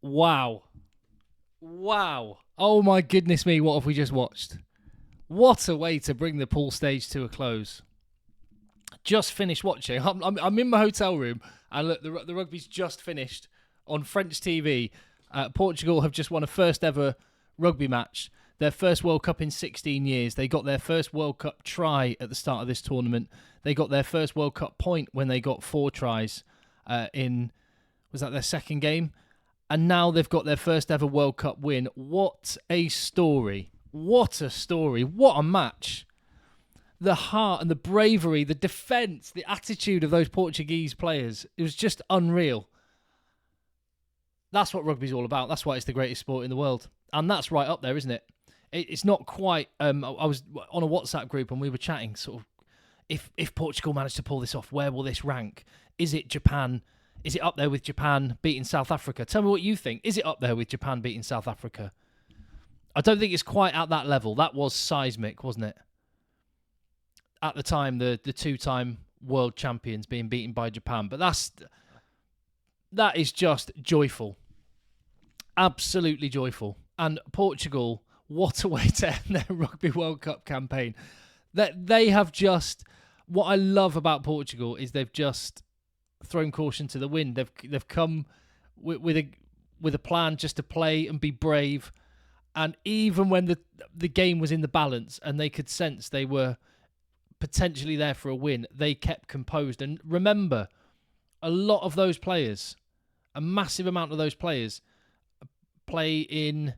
Wow. Wow. Oh my goodness me, what have we just watched? What a way to bring the pool stage to a close. Just finished watching. I'm in my hotel room, and look, the rugby's just finished on French TV. Portugal have just won a first ever rugby match, their first World Cup in 16 years. They got their first World Cup try at the start of this tournament. They got their first World Cup point when they got 4 tries was that their second game? And now they've got their first ever World Cup win. What a story. What a story. What a match. The heart and the bravery, the defence, the attitude of those Portuguese players. It was just unreal. That's what rugby's all about. That's why it's the greatest sport in the world. And that's right up there, isn't it? It's not quite... I was on a WhatsApp group and we were chatting sort of, if Portugal managed to pull this off, where will this rank? Is it Japan? Is it up there with Japan beating South Africa? Tell me what you think. Is it up there with Japan beating South Africa? I don't think it's quite at that level. That was seismic, wasn't it? At the time, the two-time world champions being beaten by Japan. But that is just joyful. Absolutely joyful. And Portugal, what a way to end their Rugby World Cup campaign. That they have just... What I love about Portugal is they've just thrown caution to the wind. They've come with a plan just to play and be brave. And even when the game was in the balance and they could sense they were potentially there for a win, they kept composed. And remember, a lot of those players, a massive amount of those players, play in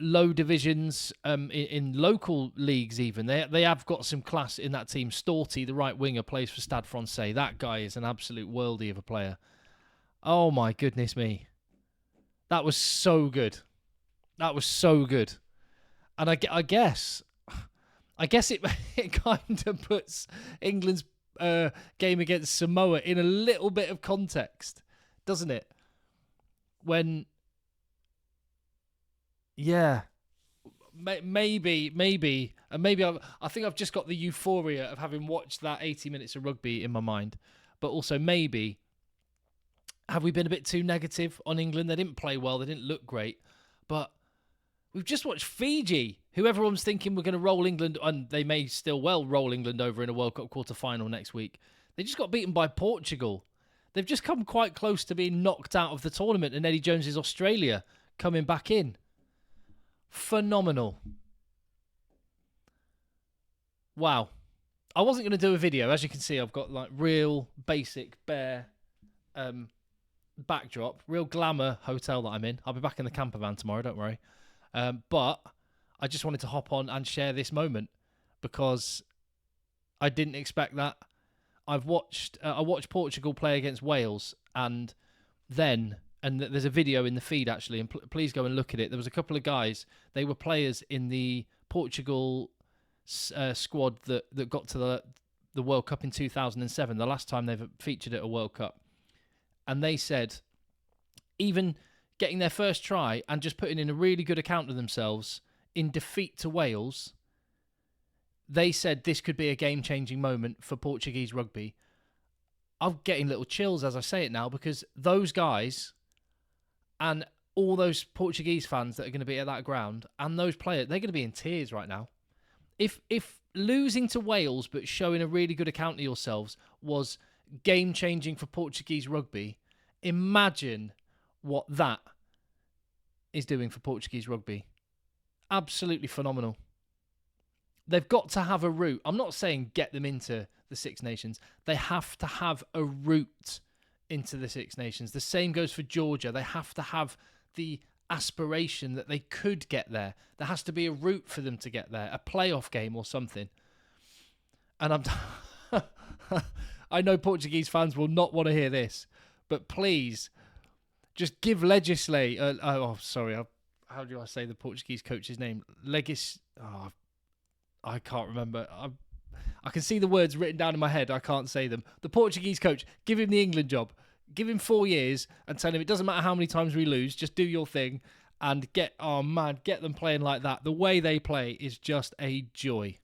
low divisions, in local leagues even. They have got some class in that team. Storty, the right winger, plays for Stade Francais. That guy is an absolute worldie of a player. Oh my goodness me. That was so good. That was so good. And I guess it kind of puts England's game against Samoa in a little bit of context, doesn't it? When... Yeah, maybe, and maybe I think I've just got the euphoria of having watched that 80 minutes of rugby in my mind, but also maybe, have we been a bit too negative on England? They didn't play well, they didn't look great, but we've just watched Fiji, who everyone's thinking we're going to roll England, and they may still well roll England over in a World Cup quarter-final next week. They just got beaten by Portugal. They've just come quite close to being knocked out of the tournament, and Eddie Jones's Australia coming back in. Phenomenal. Wow. I wasn't going to do a video. As you can see, I've got like real basic bare backdrop, real glamour hotel that I'm in. I'll be back in the camper van tomorrow, don't worry. But I just wanted to hop on and share this moment because I didn't expect that. I watched Portugal play against Wales, and there's a video in the feed, actually, and please go and look at it. There was a couple of guys. They were players in the Portugal squad that got to the World Cup in 2007, the last time they've featured at a World Cup. And they said, even getting their first try and just putting in a really good account of themselves in defeat to Wales, they said this could be a game-changing moment for Portuguese rugby. I'm getting little chills as I say it now because those guys... And all those Portuguese fans that are going to be at that ground and those players, they're going to be in tears right now. If losing to Wales but showing a really good account of yourselves was game-changing for Portuguese rugby, imagine what that is doing for Portuguese rugby. Absolutely phenomenal. They've got to have a route. I'm not saying get them into the Six Nations. They have to have a route into the Six Nations. The same goes for Georgia. They have to have the aspiration that they could get there. There has to be a route for them to get there, a playoff game or something. And I know Portuguese fans will not want to hear this, but please just give how do I say the Portuguese coach's name? I can't remember. I can see the words written down in my head. I can't say them. The Portuguese coach, give him the England job. Give him 4 years and tell him it doesn't matter how many times we lose. Just do your thing and get them playing like that. The way they play is just a joy.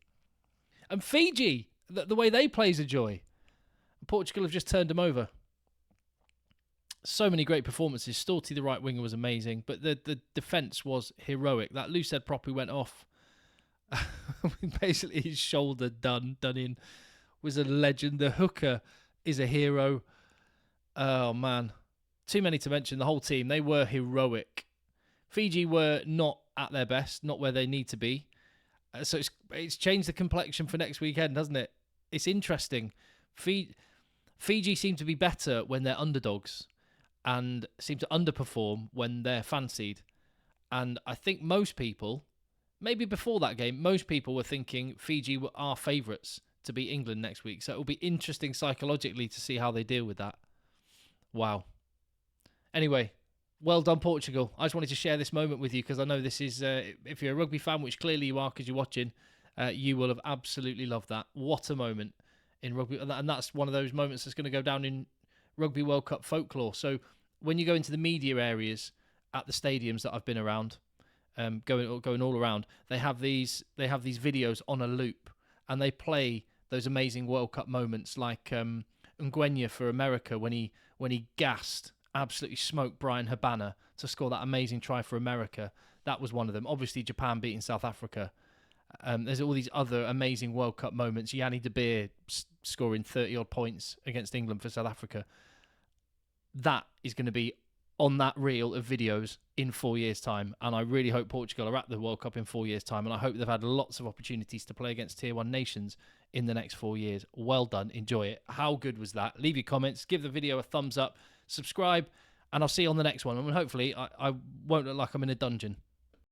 And Fiji, the way they play is a joy. Portugal have just turned them over. So many great performances. Stolty, the right winger, was amazing, but the defence was heroic. That loose head prop who went off, basically his shoulder done in, was a legend. The hooker is a hero. Oh man, too many to mention. The whole team, they were heroic. Fiji were not at their best, not where they need to be. So it's changed the complexion for next weekend, hasn't it? It's interesting. Fiji seem to be better when they're underdogs and seem to underperform when they're fancied. And I think most people, maybe before that game, most people were thinking Fiji are favourites to beat England next week. So it will be interesting psychologically to see how they deal with that. Wow. Anyway, well done, Portugal. I just wanted to share this moment with you because I know this is, if you're a rugby fan, which clearly you are because you're watching, you will have absolutely loved that. What a moment in rugby. And that's one of those moments that's going to go down in Rugby World Cup folklore. So when you go into the media areas at the stadiums that I've been around, going all around, they have these videos on a loop, and they play those amazing World Cup moments, like Ngwenya for America when he gassed, absolutely smoked Brian Habana to score that amazing try for America. That was one of them. Obviously, Japan beating South Africa. There's all these other amazing World Cup moments. Yanni De Beer scoring 30-odd points against England for South Africa. That is going to be on that reel of videos in 4 years' time. And I really hope Portugal are at the World Cup in 4 years' time. And I hope they've had lots of opportunities to play against Tier 1 nations in the next 4 years. Well done. Enjoy it. How good was that? Leave your comments. Give the video a thumbs up. Subscribe. And I'll see you on the next one. And hopefully I won't look like I'm in a dungeon.